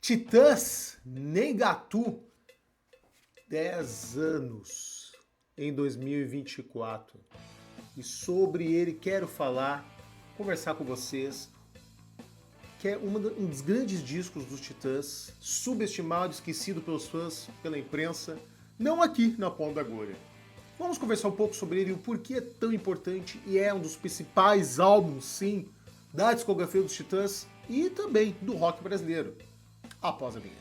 Titãs, Negatu, 10 anos em 2024. E sobre ele quero falar, conversar com vocês, que é um dos grandes discos dos Titãs, subestimado, esquecido pelos fãs, pela imprensa, não aqui na Ponta da Agulha. Vamos conversar um pouco sobre ele e o porquê é tão importante e é um dos principais álbuns, sim, da discografia dos Titãs e também do rock brasileiro. Após a vinheta.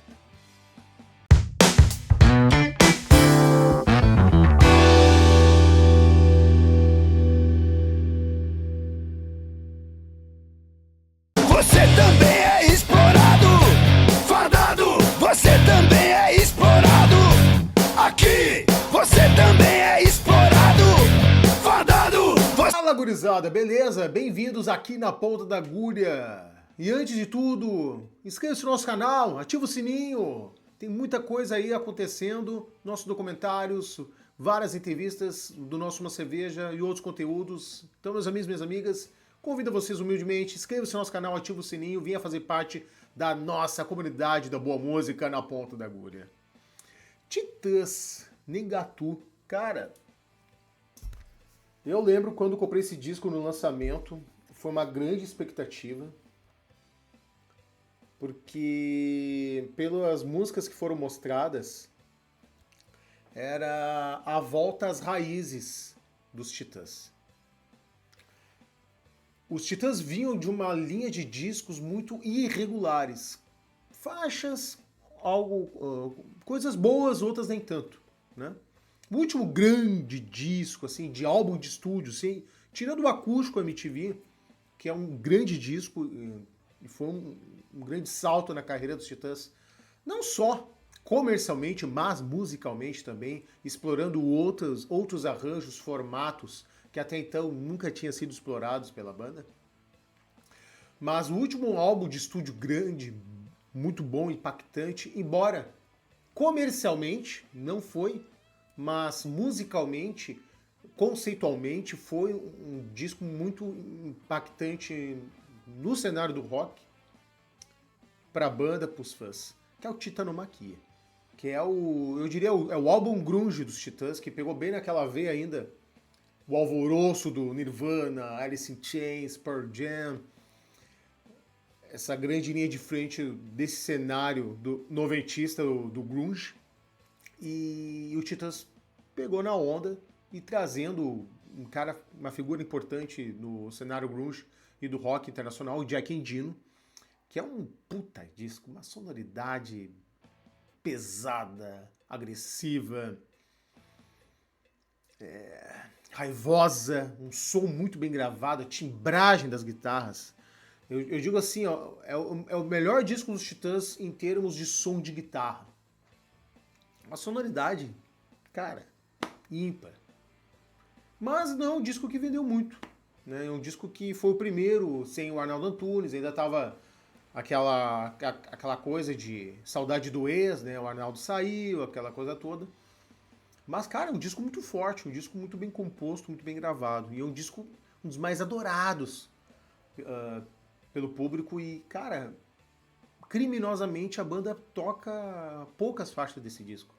Você também é explorado, fardado, você também é explorado. Aqui, você também é explorado, fardado. Fala, gurizada, beleza? Bem-vindos aqui na Ponta da Agulha. E antes de tudo, inscreva-se no nosso canal, ativa o sininho. Tem muita coisa aí acontecendo, nossos documentários, várias entrevistas do nosso Uma Cerveja e outros conteúdos. Então, meus amigos e minhas amigas, convido vocês humildemente, inscreva-se no nosso canal, ativa o sininho, venha fazer parte da nossa comunidade da boa música na Ponta da Agulha. Titãs, Negatu, cara, eu lembro quando comprei esse disco no lançamento, foi uma grande expectativa, porque pelas músicas que foram mostradas, era a volta às raízes dos Titãs. Os Titãs vinham de uma linha de discos muito irregulares. Faixas, coisas boas, outras nem tanto, né? O último grande disco, assim, de álbum de estúdio, assim, tirando o Acústico MTV, que é um grande disco e foi um grande salto na carreira dos Titãs, não só comercialmente, mas musicalmente também, explorando outros arranjos, formatos que até então nunca tinham sido explorados pela banda. Mas o último álbum de estúdio grande, muito bom, impactante, embora comercialmente não foi, mas musicalmente, conceitualmente, foi um disco muito impactante no cenário do rock, para a banda, para os fãs, que é o Titanomaquia, que é eu diria, é o álbum grunge dos Titãs, que pegou bem naquela veia ainda, o alvoroço do Nirvana, Alice in Chains, Pearl Jam, essa grande linha de frente desse cenário do noventista do grunge, e o Titãs pegou na onda e trazendo uma figura importante no cenário grunge e do rock internacional, o Jack Endino, que é um puta disco, uma sonoridade pesada, agressiva, raivosa, um som muito bem gravado, a timbragem das guitarras. Eu digo assim, ó, é o melhor disco dos Titãs em termos de som de guitarra. Uma sonoridade, cara, ímpar. Mas não é um disco que vendeu muito, né? É um disco que foi o primeiro sem o Arnaldo Antunes, ainda tava aquela coisa de saudade do ex, né? O Arnaldo saiu, aquela coisa toda. Mas, cara, é um disco muito forte, um disco muito bem composto, muito bem gravado. E é um disco um dos mais adorados pelo público. E, cara, criminosamente a banda toca poucas faixas desse disco.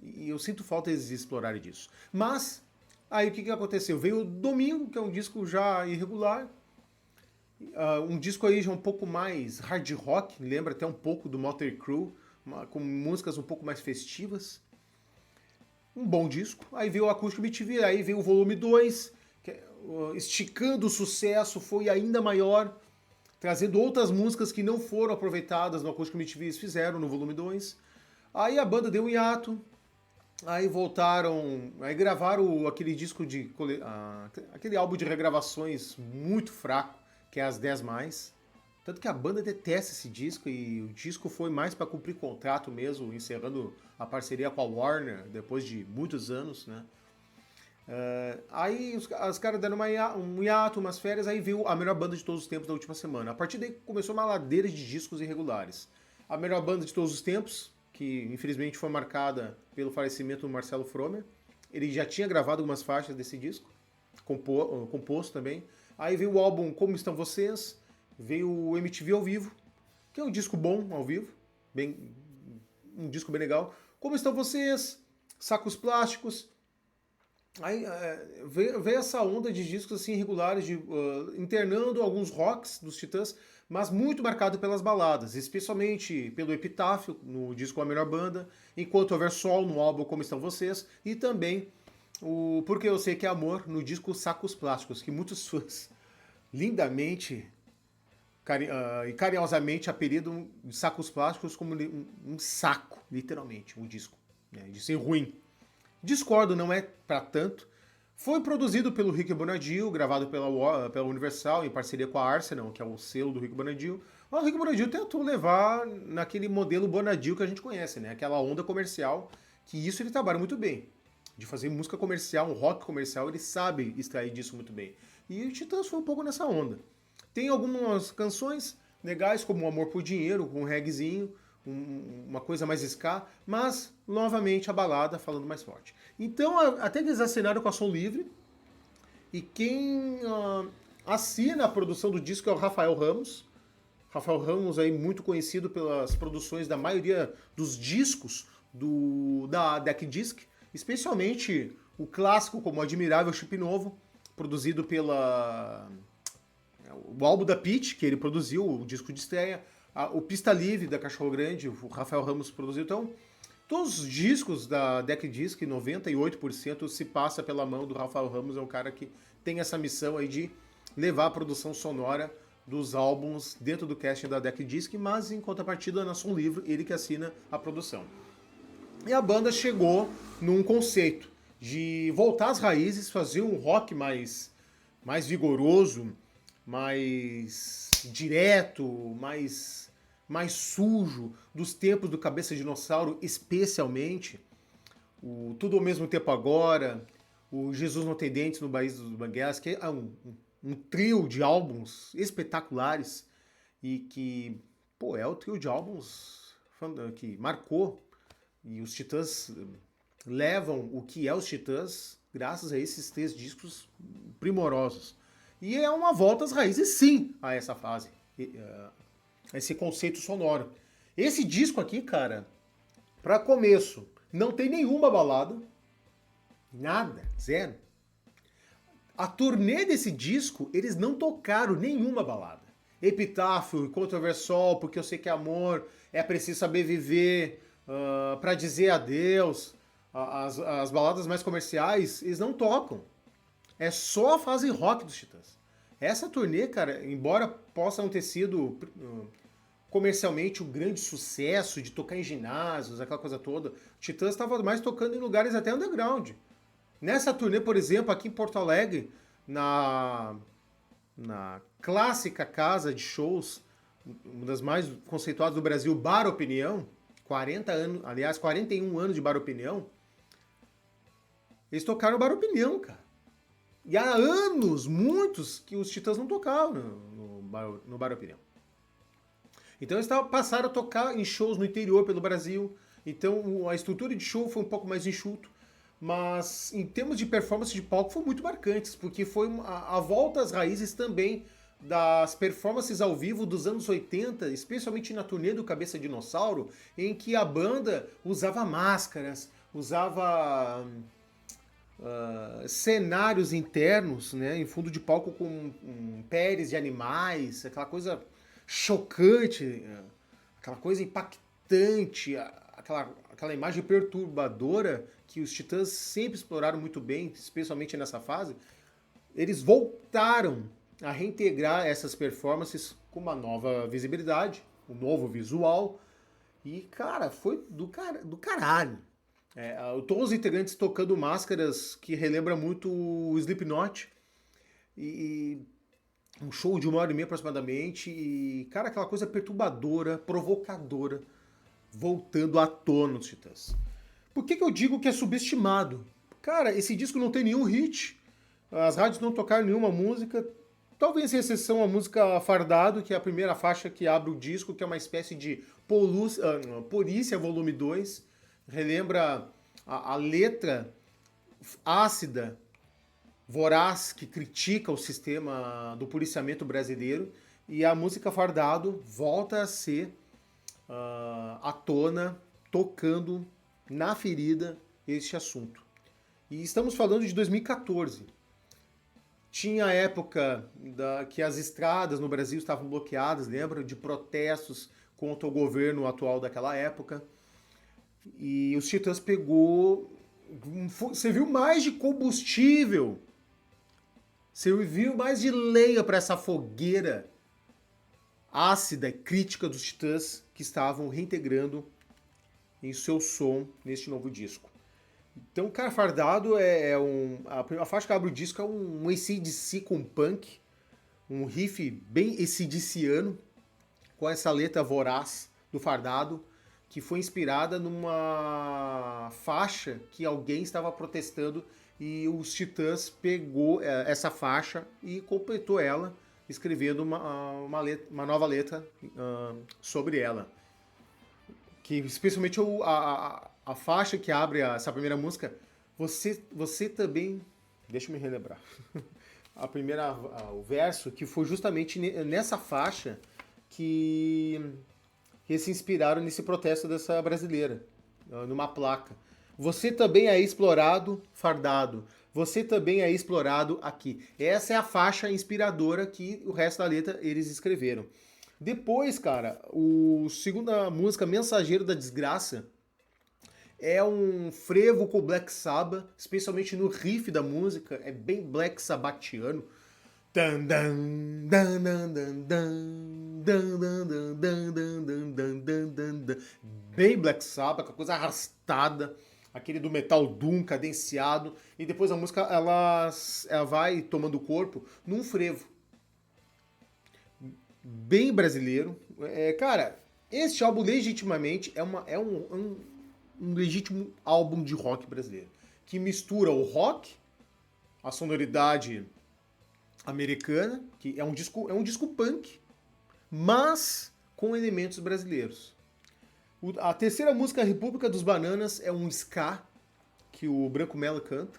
E eu sinto falta deles explorarem disso. Mas, aí o que aconteceu? Veio o Domingo, que é um disco já irregular. Um disco aí já um pouco mais hard rock, lembra até um pouco do Motley Crue, com músicas um pouco mais festivas. Um bom disco. Aí veio o Acústico MTV, aí veio o volume 2, que, esticando o sucesso, foi ainda maior, trazendo outras músicas que não foram aproveitadas no Acústico MTV, eles fizeram no volume 2. Aí a banda deu um hiato, aí voltaram, aí gravaram aquele disco aquele álbum de regravações muito fraco, que é As 10 Mais. Tanto que a banda detesta esse disco e o disco foi mais para cumprir contrato mesmo, encerrando a parceria com a Warner depois de muitos anos, né? Aí os caras deram um hiato, umas férias, aí veio a melhor banda de todos os tempos da última semana. A partir daí começou uma ladeira de discos irregulares. A melhor banda de todos os tempos, que infelizmente foi marcada pelo falecimento do Marcelo Fromer. Ele já tinha gravado algumas faixas desse disco, composto também. Aí veio o álbum Como Estão Vocês, veio o MTV ao vivo, que é um disco bom ao vivo, um disco bem legal. Como Estão Vocês, Sacos Plásticos. Aí veio essa onda de discos assim irregulares, internando alguns rocks dos Titãs, mas muito marcado pelas baladas, especialmente pelo Epitáfio, no disco A Melhor Banda, Enquanto Houver Sol, no álbum Como Estão Vocês, e também o Porque Eu Sei Que É Amor, no disco Sacos Plásticos, que muitos fãs lindamente e carinhosamente apelidam de Sacos Plásticos como um saco, literalmente, um disco, né, de ser ruim. Discordo, não é pra tanto. Foi produzido pelo Rick Bonadio, gravado pela Universal, em parceria com a Arsenal, que é o selo do Rick Bonadio. O Rick Bonadio tentou levar naquele modelo Bonadio que a gente conhece, né? Aquela onda comercial, que isso ele trabalha muito bem. De fazer música comercial, um rock comercial, ele sabe extrair disso muito bem. E o Titãs foi um pouco nessa onda. Tem algumas canções legais, como Amor por Dinheiro, com um reggaezinho, uma coisa mais ska, mas, novamente, a balada falando mais forte. Então, até que eles assinaram com a Som Livre, e quem assina a produção do disco é o Rafael Ramos. Rafael Ramos, aí, muito conhecido pelas produções da maioria dos discos da Deck Disc, especialmente o clássico como Admirável Chip Novo, produzido o álbum da Pitty, que ele produziu, o disco de estreia, o Pista Livre da Cachorro Grande, o Rafael Ramos produziu. Então, todos os discos da Deck Disc, 98% se passa pela mão do Rafael Ramos, é um cara que tem essa missão aí de levar a produção sonora dos álbuns dentro do casting da Deck Disc, mas em contrapartida na Som Livre, ele que assina a produção. E a banda chegou num conceito de voltar às raízes, fazer um rock mais vigoroso, mais direto, mais sujo, dos tempos do Cabeça Dinossauro, especialmente. O Tudo ao Mesmo Tempo Agora, o Jesus Não Tem Dentes no País dos Banguelas, que é um trio de álbuns espetaculares e que, é o trio de álbuns que marcou, e os Titãs levam o que é os Titãs graças a esses 3 discos primorosos. E é uma volta às raízes, sim, a essa fase, a esse conceito sonoro. Esse disco aqui, cara, para começo, não tem nenhuma balada, nada, zero. A turnê desse disco, eles não tocaram nenhuma balada. Epitáfio, Enquanto Houver Sol, Porque Eu Sei Que É Amor, É Preciso Saber Viver, Pra Dizer Adeus, as baladas mais comerciais, eles não tocam. É só a fase rock dos Titãs. Essa turnê, cara, embora possa não ter sido comercialmente um grande sucesso de tocar em ginásios, aquela coisa toda, o Titãs estava mais tocando em lugares até underground. Nessa turnê, por exemplo, aqui em Porto Alegre, na clássica casa de shows, uma das mais conceituadas do Brasil, Bar Opinião, 41 anos de Bar Opinião, eles tocaram Bar Opinião, cara. E há anos, muitos, que os Titãs não tocavam no Bar Opinião. Então eles passaram a tocar em shows no interior pelo Brasil. Então a estrutura de show foi um pouco mais enxuto. Mas em termos de performance de palco foi muito marcantes, porque foi a volta às raízes também das performances ao vivo dos anos 80, especialmente na turnê do Cabeça Dinossauro, em que a banda usava máscaras, usava cenários internos, né, em fundo de palco com peles de animais, aquela coisa chocante, aquela coisa impactante, aquela imagem perturbadora que os Titãs sempre exploraram muito bem, especialmente nessa fase. Eles voltaram a reintegrar essas performances com uma nova visibilidade, um novo visual, e, cara, foi do caralho. Todos os integrantes tocando máscaras que relembram muito o Slipknot, e um show de 1h30 aproximadamente, e, cara, aquela coisa perturbadora, provocadora, voltando à tona nos Titãs. Por que eu digo que é subestimado? Cara, esse disco não tem nenhum hit, as rádios não tocaram nenhuma música, talvez em exceção a música Fardado, que é a primeira faixa que abre o disco, que é uma espécie de Polícia Volume 2, relembra a letra ácida, voraz, que critica o sistema do policiamento brasileiro, E a música Fardado volta a ser à tona, tocando na ferida este assunto. E estamos falando de 2014. Tinha a época que as estradas no Brasil estavam bloqueadas, lembra? De protestos contra o governo atual daquela época. E os Titãs pegou... Serviu mais de combustível, serviu mais de lenha para essa fogueira ácida e crítica dos Titãs que estavam reintegrando em seu som neste novo disco. Então, Cara Fardado a faixa que abre o disco é um AC/DC com punk, um riff bem AC/DCiano, com essa letra voraz do Fardado, que foi inspirada numa faixa que alguém estava protestando e os Titãs pegou essa faixa e completou ela, escrevendo uma nova letra sobre ela. Que especialmente a faixa que abre essa primeira música, você também... Deixa eu me relembrar. O verso, que foi justamente nessa faixa que se inspiraram nesse protesto dessa brasileira, numa placa. Você também é explorado, fardado. Você também é explorado aqui. Essa é a faixa inspiradora que o resto da letra eles escreveram. Depois, cara, a segunda música, Mensageiro da Desgraça, é um frevo com Black Sabbath, especialmente no riff da música, é bem Black Sabbathiano. Bem Black Sabbath, com a coisa arrastada, aquele do metal doom cadenciado, e depois a música ela vai tomando corpo num frevo bem brasileiro. Cara, este álbum legitimamente é um legítimo álbum de rock brasileiro, que mistura o rock, a sonoridade americana, que é um disco punk, mas com elementos brasileiros. A terceira música, República dos Bananas, é um ska que o Branco Melo canta.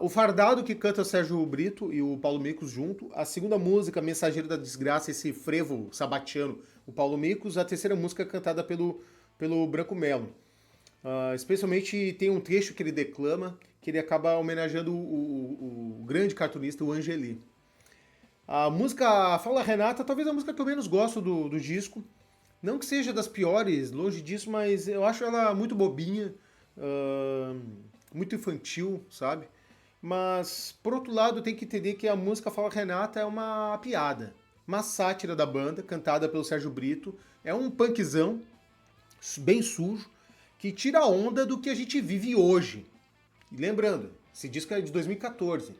O Fardado, que canta o Sérgio Brito e o Paulo Micos junto. A segunda música, Mensageiro da Desgraça, esse frevo sabatiano, o Paulo Micos. A terceira música cantada pelo Branco Melo. Especialmente tem um trecho que ele declama, que ele acaba homenageando o grande cartunista, o Angeli. A música Fala Renata, talvez a música que eu menos gosto do disco. Não que seja das piores, longe disso, mas eu acho ela muito bobinha, muito infantil, sabe? Mas, por outro lado, tem que entender que a música Fala Renata é uma piada, uma sátira da banda, cantada pelo Sérgio Brito. É um punkzão, bem sujo, que tira a onda do que a gente vive hoje. E lembrando, esse disco é de 2014.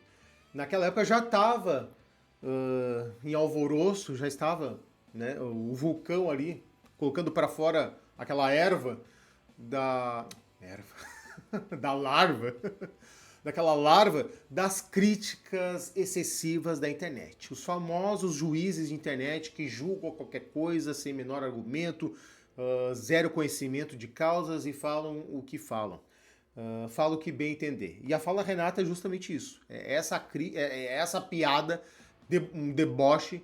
Naquela época já estava em alvoroço, já estava, né, o vulcão ali, colocando para fora aquela daquela larva das críticas excessivas da internet. Os famosos juízes de internet que julgam qualquer coisa sem menor argumento, zero conhecimento de causas e falam o que falam. Falam o que bem entender. E a Fala Renata é justamente isso. É essa piada, um deboche,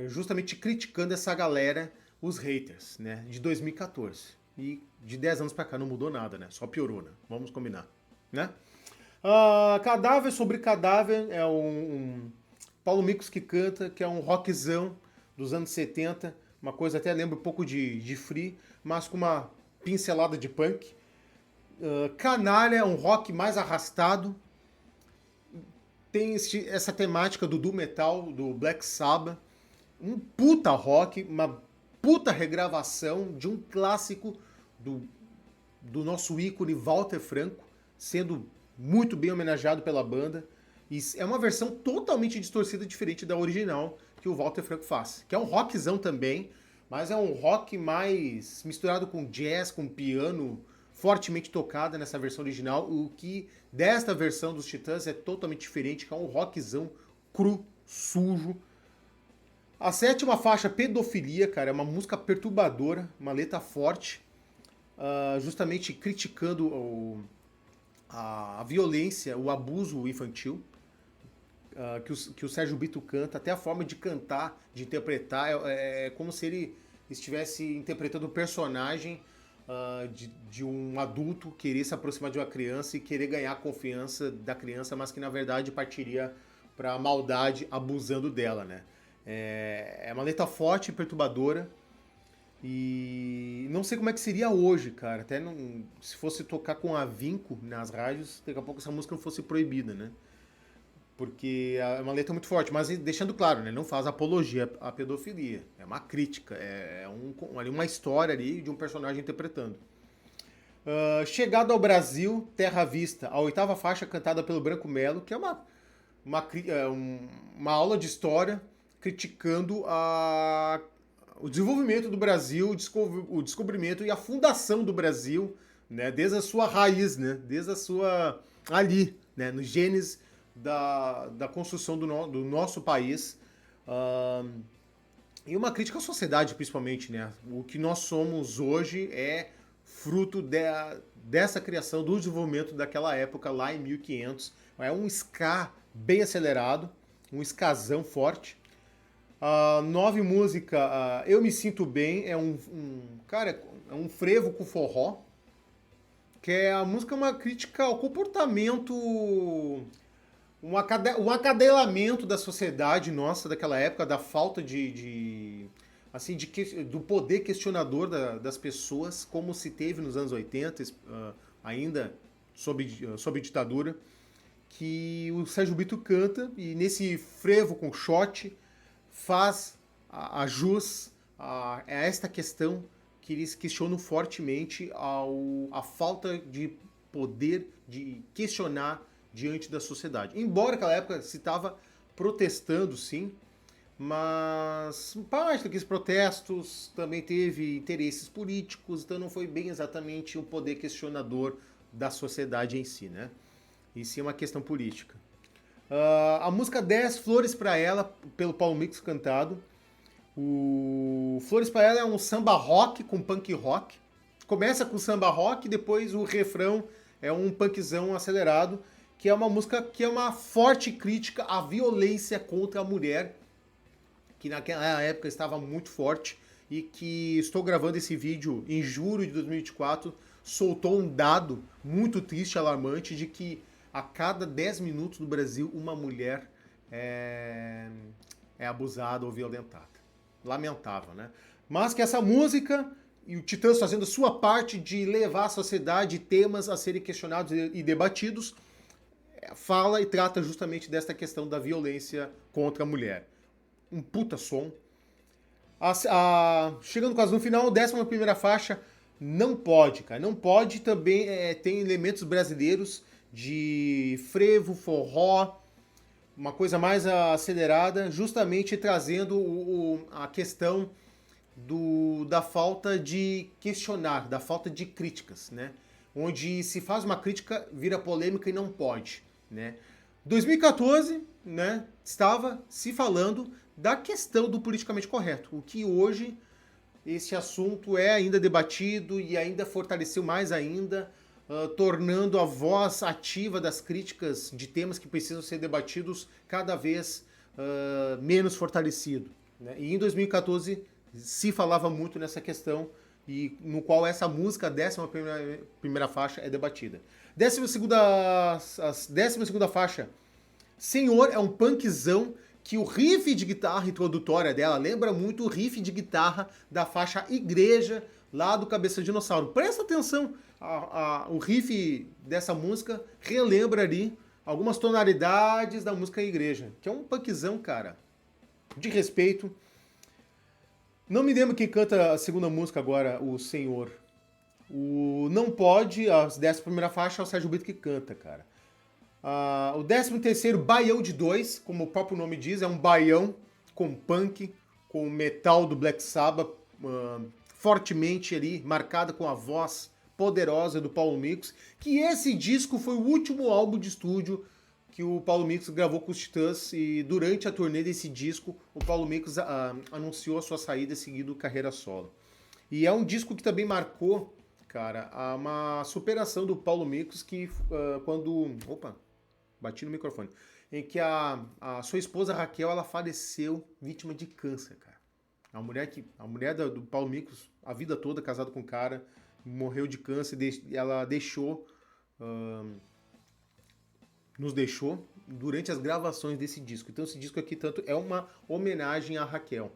justamente criticando essa galera, os haters, né, de 2014. E de 10 anos pra cá não mudou nada, né? Só piorou, né? Vamos combinar, né? Cadáver sobre Cadáver é um Paulo Micos que canta, que é um rockzão dos anos 70, uma coisa até lembra um pouco de Free, mas com uma pincelada de punk. Canalha é um rock mais arrastado, tem essa temática do doom metal, do Black Sabbath, um puta rock, uma puta regravação de um clássico do nosso ícone Walter Franco, sendo muito bem homenageado pela banda. E é uma versão totalmente distorcida, diferente da original que o Walter Franco faz. Que é um rockzão também, mas é um rock mais misturado com jazz, com piano, fortemente tocada nessa versão original. O que desta versão dos Titãs é totalmente diferente, que é um rockzão cru, sujo. A sétima faixa, Pedofilia, cara, é uma música perturbadora, uma letra forte, justamente criticando a violência, o abuso infantil. que o Sérgio Brito canta, até a forma de cantar, de interpretar, é como se ele estivesse interpretando o personagem de um adulto querer se aproximar de uma criança e querer ganhar a confiança da criança, mas que na verdade partiria para a maldade abusando dela, né? É uma letra forte e perturbadora. E não sei como é que seria hoje, cara. Até não, se fosse tocar com avinco nas rádios, daqui a pouco essa música não fosse proibida, né? Porque é uma letra muito forte, mas deixando claro, né? Não faz apologia à pedofilia. É uma crítica, ali uma história ali de um personagem interpretando. Chegado ao Brasil, Terra Vista, a 8ª faixa cantada pelo Branco Melo, que é uma aula de história criticando o desenvolvimento do Brasil, o descobrimento e a fundação do Brasil, né, desde a sua raiz, né, desde a sua ali, né, no genes da construção do nosso país. E uma crítica à sociedade, principalmente, né? O que nós somos hoje é fruto dessa criação, do desenvolvimento daquela época, lá em 1500. É um ska bem acelerado, um skazão forte. 9 música, Eu Me Sinto Bem, cara, é um frevo com forró, que a música é uma crítica ao comportamento, um acadelamento da sociedade nossa daquela época, da falta do poder questionador das pessoas, como se teve nos anos 80, ainda sob ditadura, que o Sérgio Brito canta, e nesse frevo com shot faz a jus a esta questão que eles questionam fortemente a falta de poder de questionar diante da sociedade. Embora naquela época se estava protestando, sim, mas parte daqueles protestos também teve interesses políticos, então não foi bem exatamente um poder questionador da sociedade em si, né? E sim uma questão política. A música 10, Flores Pra Ela, pelo Paulo Mix cantado. O Flores Pra Ela é um samba rock com punk rock. Começa com samba rock, depois o refrão é um punkzão acelerado, que é uma música que é uma forte crítica à violência contra a mulher, que naquela época estava muito forte, e que estou gravando esse vídeo em julho de 2024, soltou um dado muito triste, alarmante, de que a cada 10 minutos no Brasil, uma mulher é abusada ou violentada. Lamentável, né? Mas que essa música, e o Titãs fazendo a sua parte de levar à sociedade temas a serem questionados e debatidos, fala e trata justamente desta questão da violência contra a mulher. Um puta som. Chegando quase no final, 11ª faixa, Não Pode, cara. Não Pode também tem elementos brasileiros de frevo, forró, uma coisa mais acelerada, justamente trazendo a questão da falta de questionar, da falta de críticas, né? Onde se faz uma crítica, vira polêmica e não pode, né? 2014, né, estava se falando da questão do politicamente correto, o que hoje esse assunto é ainda debatido e ainda fortaleceu mais ainda, tornando a voz ativa das críticas de temas que precisam ser debatidos cada vez menos fortalecido, né? E em 2014 se falava muito nessa questão, e no qual essa música, a 11ª faixa, é debatida. 12ª faixa, Senhor, é um punkzão que o riff de guitarra introdutória dela lembra muito o riff de guitarra da faixa Igreja, lá do Cabeça de Dinossauro. Presta atenção, o riff dessa música relembra ali algumas tonalidades da música Igreja, que é um punkzão, cara, de respeito. Não me lembro quem canta a segunda música agora, o Senhor. O Não Pode, a 11ª faixa, é o Sérgio Brito que canta, cara. O 13º, Baião de 2, como o próprio nome diz, é um baião com punk, com metal do Black Sabbath, fortemente ali, marcada com a voz poderosa do Paulo Mix, que esse disco foi o último álbum de estúdio que o Paulo Mix gravou com os Titãs, e durante a turnê desse disco, o Paulo Mix anunciou a sua saída seguindo carreira solo. E é um disco que também marcou, cara, uma superação do Paulo Mix, que quando... Opa, bati no microfone. em que a sua esposa Raquel, ela faleceu vítima de câncer, cara. A mulher do Paulo Micos, a vida toda casada com o cara, morreu de câncer, ela nos deixou durante as gravações desse disco. Então esse disco aqui tanto é uma homenagem a Raquel.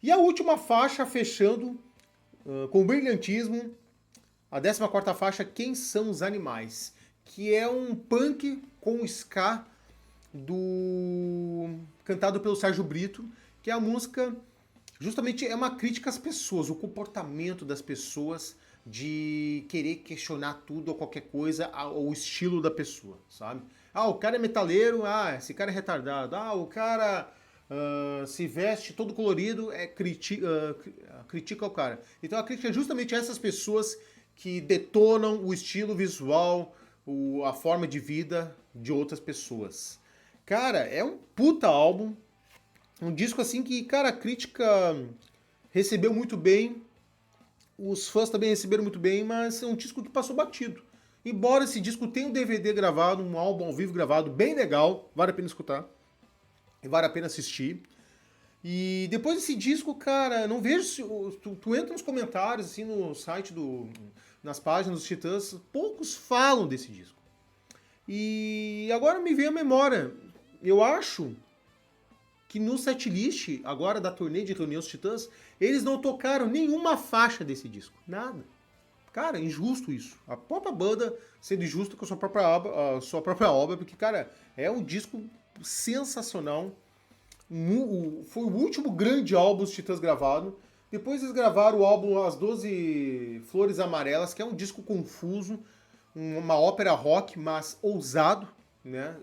E a última faixa, fechando com brilhantismo, a 14ª faixa, Quem São os Animais? Que é um punk com ska cantado pelo Sérgio Brito, que é a música, justamente é uma crítica às pessoas, o comportamento das pessoas de querer questionar tudo ou qualquer coisa, o estilo da pessoa, sabe? O cara é metaleiro, esse cara é retardado, o cara se veste todo colorido, critica o cara. Então a crítica é justamente a essas pessoas que detonam o estilo visual, a forma de vida de outras pessoas. Cara, é um puta álbum, um disco assim que, cara, a crítica recebeu muito bem, os fãs também receberam muito bem, mas é um disco que passou batido. Embora esse disco tenha um DVD gravado, um álbum ao vivo gravado, bem legal, vale a pena escutar, e vale a pena assistir. E depois desse disco, cara, não vejo se... Tu entra nos comentários, assim, no site nas páginas dos Titãs, poucos falam desse disco. E agora me veio a memória. Eu acho que no setlist, agora da turnê de Reunião dos Titãs, eles não tocaram nenhuma faixa desse disco. Nada. Cara, injusto isso. A própria banda sendo injusta com a sua própria obra, porque, cara, é um disco sensacional. Foi o último grande álbum dos Titãs gravado. Depois eles gravaram o álbum As 12 Flores Amarelas, que é um disco confuso, uma ópera rock, mas ousado, né?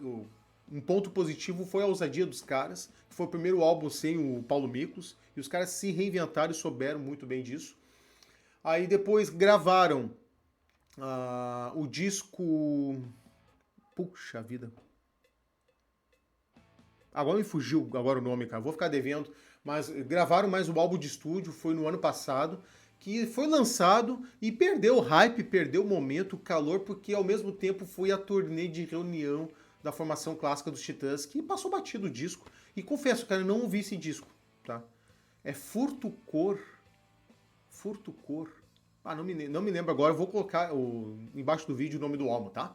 Um ponto positivo foi a ousadia dos caras, que foi o primeiro álbum sem o Paulo Micos, e os caras se reinventaram e souberam muito bem disso. Aí depois gravaram o disco... Puxa vida. Agora me fugiu o nome, cara. Vou ficar devendo. Mas gravaram mais um álbum de estúdio, foi no ano passado, que foi lançado e perdeu o hype, perdeu o momento, o calor, porque ao mesmo tempo foi a turnê de reunião da formação clássica dos Titãs, que passou batido o disco. E confesso, cara, eu não ouvi esse disco, tá? É Furto Cor. Não me lembro agora, eu vou colocar embaixo do vídeo o nome do álbum, tá?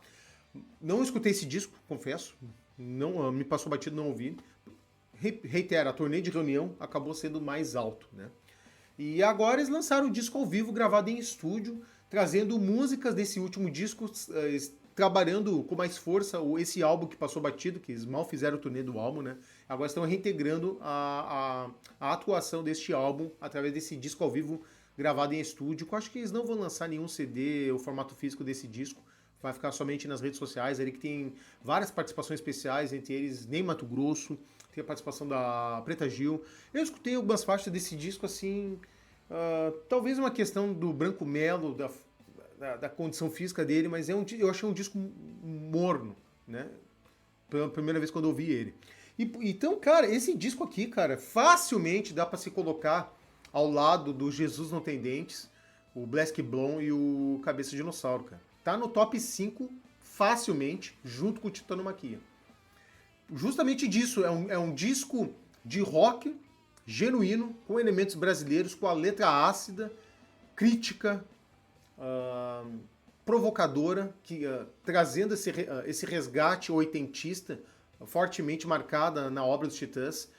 Não escutei esse disco, confesso. Não me passou batido, não ouvi. Reitero, a turnê de reunião acabou sendo mais alto, né? E agora eles lançaram o disco ao vivo, gravado em estúdio, trazendo músicas desse último disco, trabalhando com mais força esse álbum que passou batido, que eles mal fizeram o turnê do álbum, né? Agora estão reintegrando a atuação deste álbum através desse disco ao vivo gravado em estúdio. Eu acho que eles não vão lançar nenhum CD ou formato físico desse disco. Vai ficar somente nas redes sociais, ele que tem várias participações especiais, entre eles Ney Matogrosso, tem a participação da Preta Gil. Eu escutei algumas faixas desse disco, assim, talvez uma questão do Branco Melo, da condição física dele, mas eu achei um disco morno, né? Pela primeira vez quando eu ouvi ele. Então, cara, esse disco aqui, cara, facilmente dá pra se colocar ao lado do Jesus Não Tem Dentes, o Black Blonde e o Cabeça de Dinossauro, cara. Tá no top 5 facilmente, junto com o Titanomaquia. Justamente disso, é um disco de rock genuíno, com elementos brasileiros, com a letra ácida, crítica, provocadora, trazendo esse resgate oitentista, fortemente marcada na obra dos Titãs,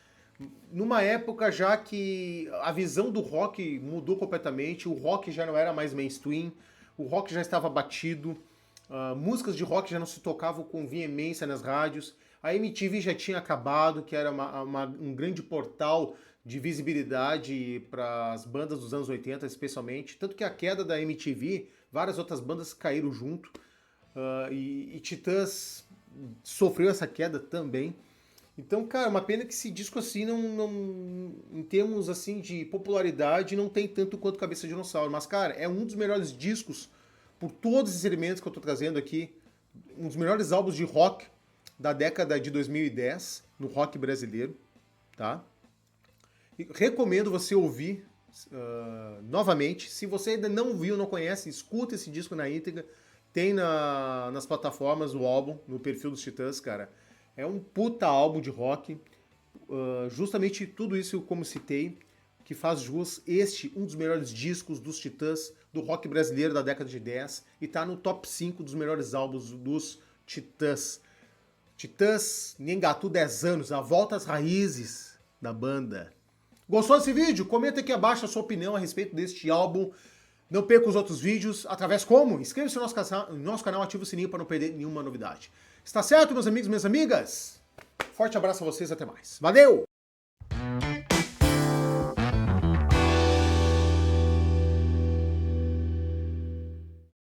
numa época já que a visão do rock mudou completamente, o rock já não era mais mainstream, o rock já estava batido, músicas de rock já não se tocavam com veemência nas rádios, a MTV já tinha acabado, que era um grande portal de visibilidade para as bandas dos anos 80, especialmente, tanto que a queda da MTV, várias outras bandas caíram junto, e Titãs sofreu essa queda também. Então, cara, uma pena que esse disco, assim, não em termos, assim, de popularidade, não tem tanto quanto Cabeça de Dinossauro. Mas, cara, é um dos melhores discos, por todos esses elementos que eu tô trazendo aqui, um dos melhores álbuns de rock da década de 2010, no rock brasileiro, tá? E recomendo você ouvir novamente. Se você ainda não viu, não conhece, escuta esse disco na íntegra. Tem nas plataformas o álbum, no perfil dos Titãs, cara. É um puta álbum de rock, justamente tudo isso como citei, que faz jus um dos melhores discos dos Titãs do rock brasileiro da década de 10 e tá no top 5 dos melhores álbuns dos Titãs. Titãs, Nhengatu 10 anos, a volta às raízes da banda. Gostou desse vídeo? Comenta aqui abaixo a sua opinião a respeito deste álbum. Não perca os outros vídeos. Através como? Inscreva-se no nosso canal, ative o sininho para não perder nenhuma novidade. Está certo, meus amigos e minhas amigas? Forte abraço a vocês, até mais. Valeu!